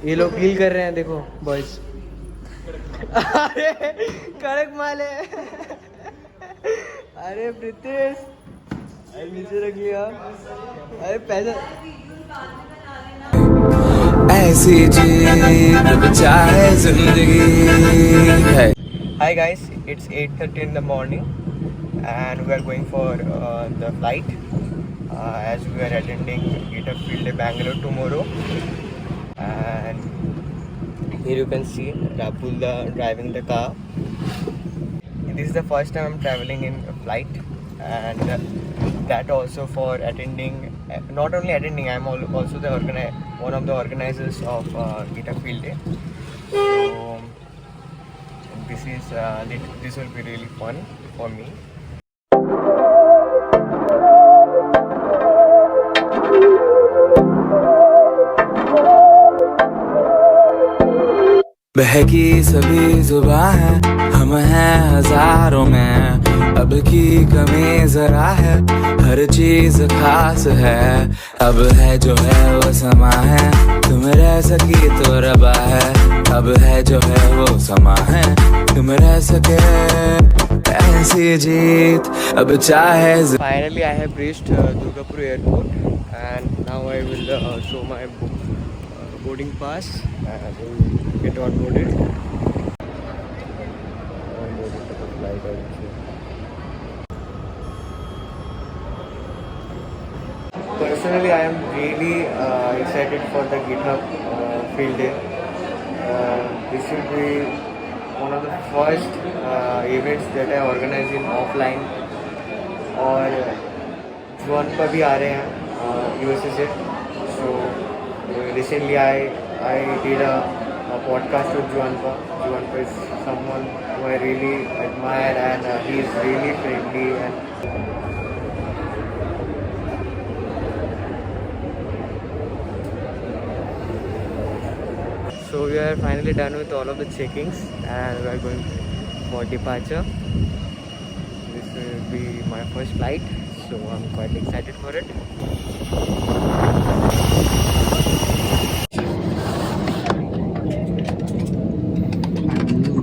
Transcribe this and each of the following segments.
ये लोग फील कर रहे हैं, देखो बॉयज। अरे कड़क माल है। अरे प्रीतेश, अरे नीचे रख लिया। अरे पैसा ऐसी जीत चाहे जिंदगी है। Hi guys, it's 8:30 in the morning and we are going for the flight as we are attending GitHub Field Day Bangalore tomorrow. And here you can see Rahul driving the car. This is the first time I'm traveling in a flight, and that also for attending, not only attending, I'm also the one of the organizers of GitHub Field Day. So this will be really fun for me. बहकी सभी जुबां है, हम हैं हजारों में, अब की कमी जरा है, हर चीज खास है, अब है जो है वो समा है, तुम रह सकी तो रबा है, अब है जो है वो समा है, तुम रह सके ऐसी जीत अब चाहे। Finally, I have reached Durgapur airport, and now I will show my boarding pass and will get onboarded. Personally, I am really excited for the GitHub Field Day. This will be one of the first events that I organize in offline. और जुआन पर भी आ रहे हैं USA से. So recently I did a podcast with Juan Pa. Juan Pa is someone who I really admire, and he is really friendly and so we are finally done with all of the checkings and we are going for departure. This will be my first flight, so I'm quite excited for it.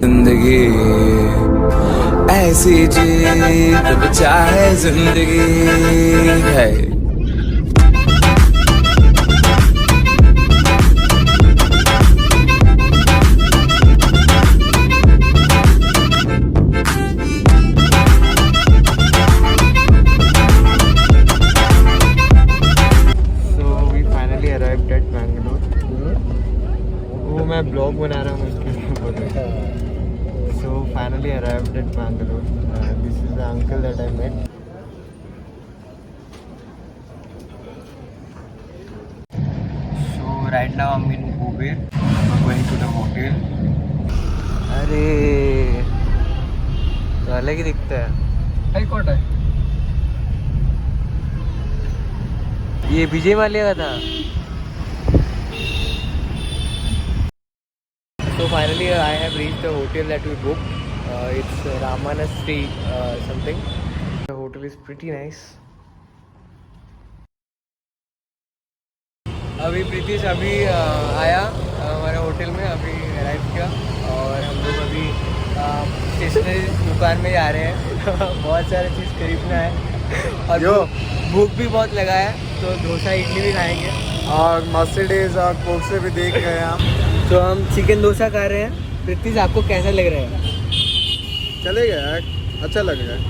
जिंदगी ऐसी जीत अब चाहे जिंदगी है। मैं blog बना रहा हूँ इसके लिए बोल रहा हूँ. So finally arrived at Bangalore. This is the uncle that I met. So right now I'm in Uber. I'm going to the hotel. अरे तो अलग ही दिखता है. हाई कोर्ट है. ये विजय माल्या का था. So finally I have reached the hotel that we booked. It's Ramanasri something. The hotel is pretty nice. अभी प्रीतिश आया हमारे होटल में, अभी अराइव किया और हम लोग अभी स्टेशनरी दुकान में जा रहे हैं. बहुत सारे चीज़ खरीदना है और भूख भी बहुत लगा है, तो डोसा इडली भी खाएंगे और मर्सिडीज और पोर्शे भी देख रहे हैं हम. तो हम चिकन डोसा खा रहे हैं. प्रीतिश आपको कैसा लग रहा है? चलेगा यार, अच्छा लग रहा है.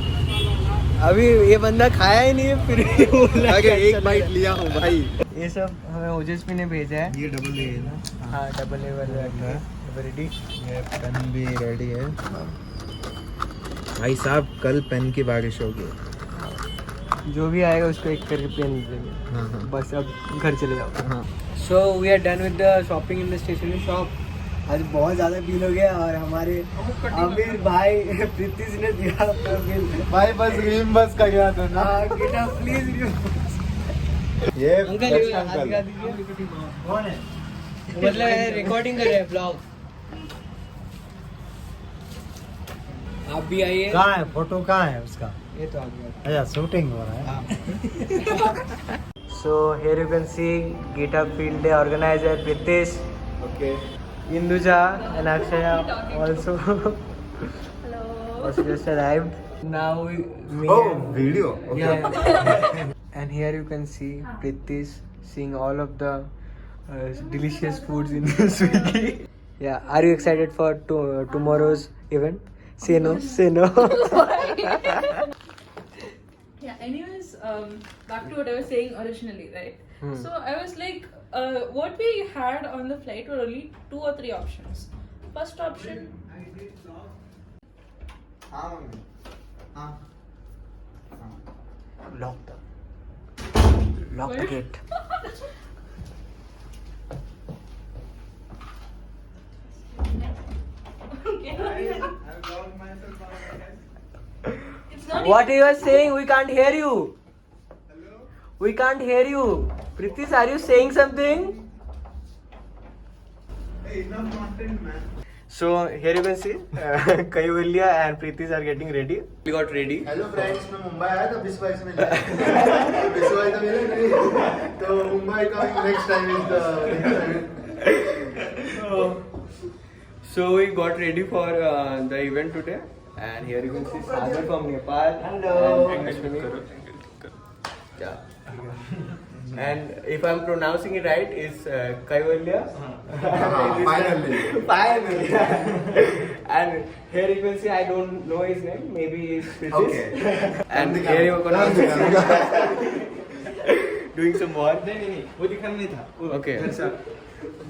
अभी ये बंदा खाया ही नहीं है, फिर भी बोल रहा है आगे कैसा एक लग बाइट रहा है. लिया हूँ भाई. ये सब हमें ओजस्वी ने भेजा है. ये डबल है ना? हाँ डबल ए वाला है. रेडी. ये पेन भी रेडी है भाई साहब. कल पेन की बारिश होगी. जो भी आएगा उसको एक करके पेन देंगे. हाँ. बस अब घर चले जाओ. हाँ. So we are done with the shopping in the stationery shop. आज बहुत ज़्यादा बिल हो गया और हमारे आमिर भाई प्रीतिश ने दिया अपना बिल. भाई बस रीइंबर्स का गया था ना. प्लीज ये अंकल हाथ दिखा दीजिए. कौन है? मतलब रिकॉर्डिंग कर रहे हैं ब्लॉग. आप भी आइए. कहाँ है फोटो? कहाँ है उसका? ये तो आ गया. अच्छा शूटिंग हो रहा है. So here you can see GitHub Field Day organizer Pritesh Okay. Induja and Akshaya also Hello. also just arrived. Now me video. Okay. yeah. And here you can see Pritish seeing all of the delicious foods in Swiggy. Yeah, are you excited for tomorrow's event? Say no, say no. Yeah, anyways, back to what I was saying originally, right? So I was like, what we had on the flight were only 2 or 3 options. First option, हाँ mummy हाँ Lock the gate. it's not What you are saying? We can't hear you. Hello? We can't hear you. Pritish, are you saying something? Hey, enough content, man. So here you can see Kaivalya and Pritish are getting ready. We got ready. Hello friends, मैं मुंबई आया था 2022 में विश्व wise तो मिला नहीं तो मुंबई का next time is the So we got ready for the event today, and here you can see Sagar from Nepal. Hello. And Ashwini. Yeah. And if I'm pronouncing it right, it's Kaivalya. Finally. Finally. And here you can see I don't know his name. Maybe it's Pritish. Okay. And here you are gonna doing some work. नहीं वो दिखाना नहीं था Okay.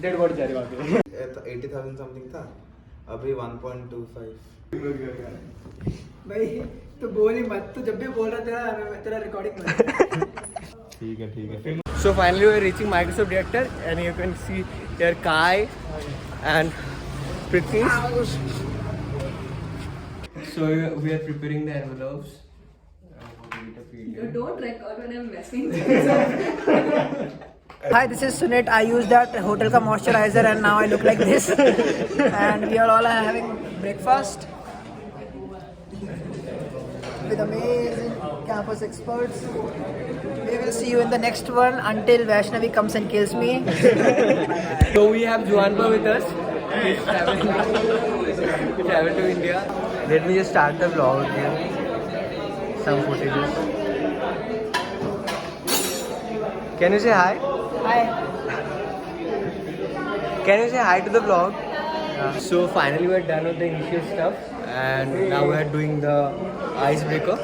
Dead body जा रही वहाँ पे. 80,000 something था अभी 1.25 भाई तो बोल ही मत, तो जब भी बोल रहा तेरा रिकॉर्डिंग ठीक है So finally we are reaching Microsoft Director, and you can see here Kai and Pritish. So we are preparing the envelopes. don't record when I'm messing. Hi, this is Sunit. I use that hotel ka moisturizer and now I look like this. And we are all having breakfast with amazing campus experts. We will see you in the next one until Vaishnavi comes and kills me. So we have Juanpa with us. He's traveled to India. Let me just start the vlog again. Some footages. Can you say hi? Hi. Can you say hi to the vlog? So finally we are done with the initial stuff, and now we are doing the icebreaker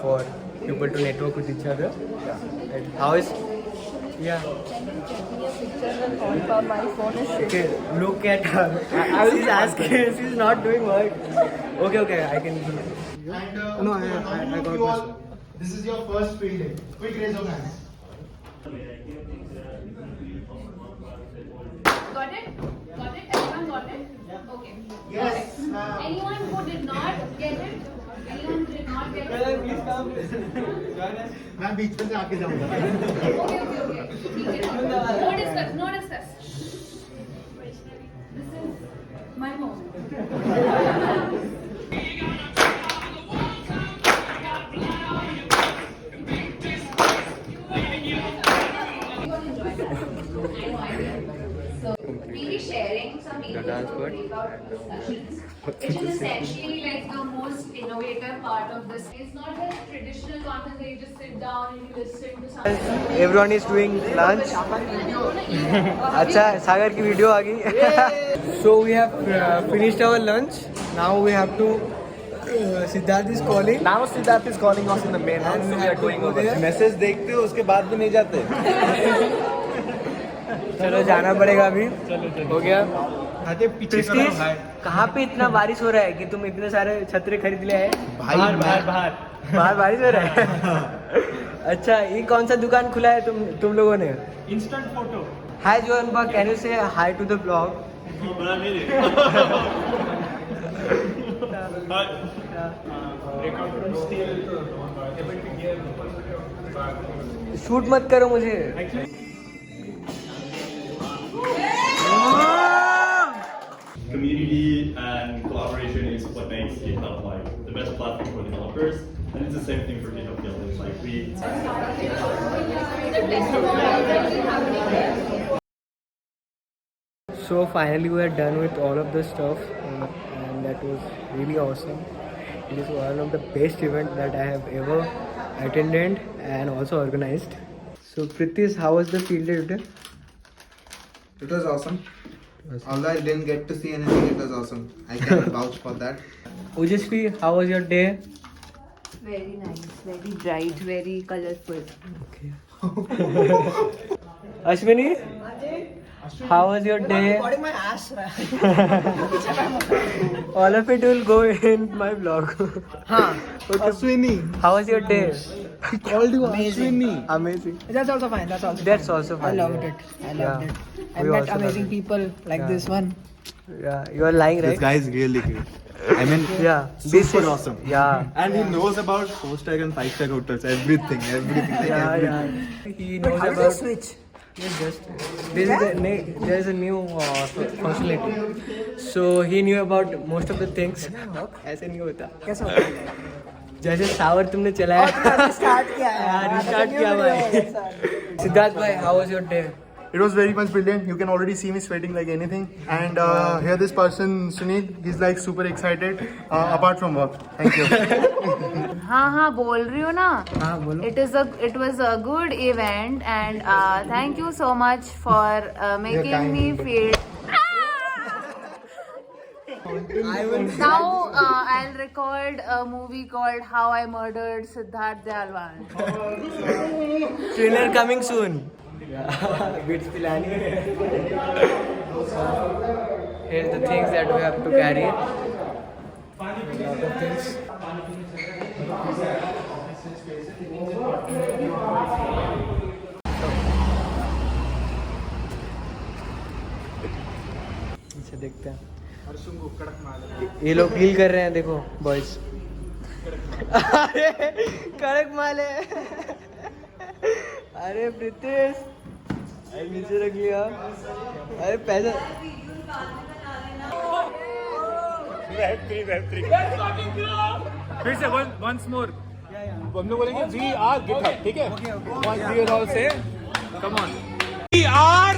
for people to network with each other. And how is? Yeah. My phone is shaking. Okay. Look at her. I was just asking. She's not doing work. Okay. I can do. And No, I got you all, this is your first field day. Quick raise of hands. Got it? Everyone got it? Okay. Yes. Anyone who did not get it? Anyone who did not get it? मैं बीच में से आके जाऊंगा Okay. No discuss. This is my home. So we'll be sharing some dance part. breakout discussions, which is essentially like the most innovative part of this. It's not a traditional content where you just sit down and you listen to something. Everyone is doing lunch. अच्छा सागर की video आ गई. So we have finished our lunch. Now we have to. Siddharth is calling. Now Siddharth is calling us in the main house, so we are going over there. Message देखते हो उसके बाद भी नहीं जाते. चलो जाना पड़ेगा अभी. हो गया. पीछे कहाँ पे इतना बारिश हो रहा है कि तुम इतने सारे छतरे खरीद ले आए? बाहर बारिश हो रहा है. अच्छा ये कौन सा दुकान खुला है तुम लोगों ने? Instant photo. हाय जोअनपा, can you say hi to the blog? बड़ा नहीं शूट मत करो मुझे. Community and collaboration is what makes GitHub like the best platform for developers, and it's the same thing for GitHub builders. Like So finally we are done with all of the stuff, and that was really awesome. It is one of the best events that I have ever attended and also organized. So Pritish, how was the field day today? It was awesome. Although I didn't get to see anything, it was awesome. I can vouch for that. Ujasvi, how was your day? Very nice, very bright, very colorful. Okay. Ashwini, how was your day? Recording my ass. All of it will go in my vlog. Huh. Ashwini, how was your day? He called you Amazing. Amazing. That's also fine. That's also fine. I loved it. I loved it. I We met also amazing loved it. people like this one. Yeah, you are lying, right? This guy is really great. I mean, Yeah, super awesome. Yeah. And he knows about 4-star and 5-star hotels, everything. Like Yeah, everything. yeah. He But knows how did you about. switch? Yes, just there's a new functionality. So he knew about most of the things. ऐसे नहीं होता. कैसे होता है? जैसे shower तुमने चलाया. Start किया है. हाँ, restart किया भाई. Siddharth bhai, how was your day? It was very much brilliant. You can already see me sweating like anything. And here this person, Sunil, he's like super excited apart from work. Thank you. हाँ बोल रही हूँ ना. हाँ बोलो. It was a good event and thank you so much for making me feel. Now I'll record a movie called How I Murdered Siddharth Jalwan. Trailer coming soon. Bits pilani. Here's the things that we have to carry. A lot of things. इसे देखते हैं. ये लोग deal कर रहे हैं, देखो boys. अरे कड़क माल है. अरे प्रीतेश, अरे नीचे रख लिया. अरे पैसा. फिर से once more. हम लोग बोलेंगे we are GitHub, ठीक है? Once we all say, come on. We are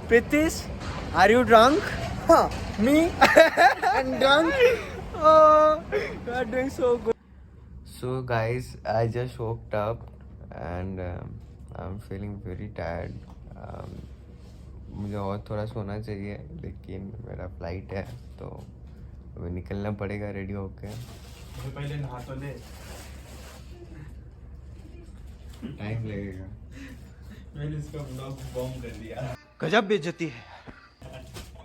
Pritish, are you drunk? Huh. Me? And drunk? Oh, you are doing so good. So guys, I just woke up and I'm feeling very tired. मुझे और थोड़ा सोना चाहिए, लेकिन मेरा flight है तो अभी निकलना पड़ेगा रेडी होके. पहले नहा तो ले. टाइम लगेगा. मैंने इसका ब्लॉग बॉम्ब कर दिया. गजब बेइज्जती है.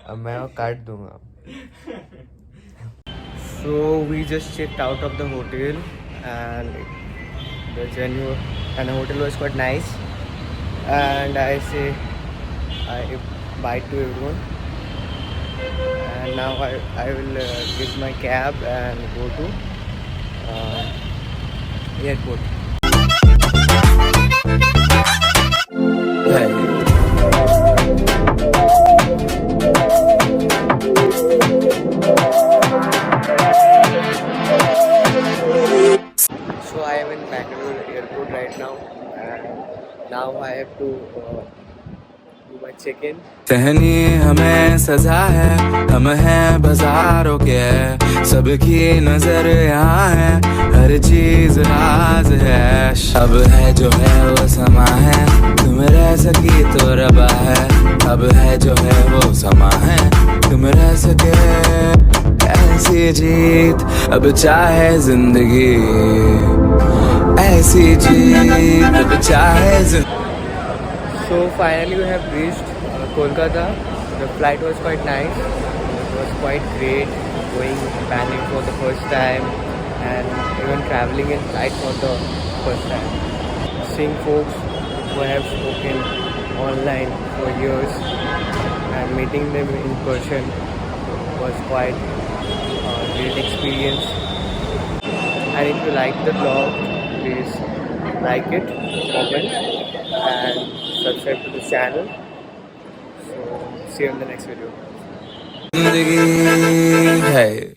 अब मैं और काट दूंगा. So we just checked out of the hotel and the venue and the hotel was quite nice, and I say I bye to everyone, and now I will get my cab and go to airport. So I am in Bangalore airport right now, and now I have to do my check-in. Sahni हमें सजा है, हम हैं बाजारों के, सबकी नजर यहाँ है, हर चीज राज है. अब है जो है वो समा है, तुम रह सकी तो रबा है. अब है जो है वो समा है, तुम रह सके. ऐसी जीत अब चाहे जिंदगी, ऐसी जीत अब चाहे जिंदगी. So finally we have reached Kolkata. The flight was quite nice. It was quite great going Bangalore for the first time and even traveling in flight for the first time. Seeing folks who have spoken online for years and meeting them in person was quite a great experience. And if you like the vlog, please like it, comment and subscribe to the channel. So see you in the next video. जिंदगी है.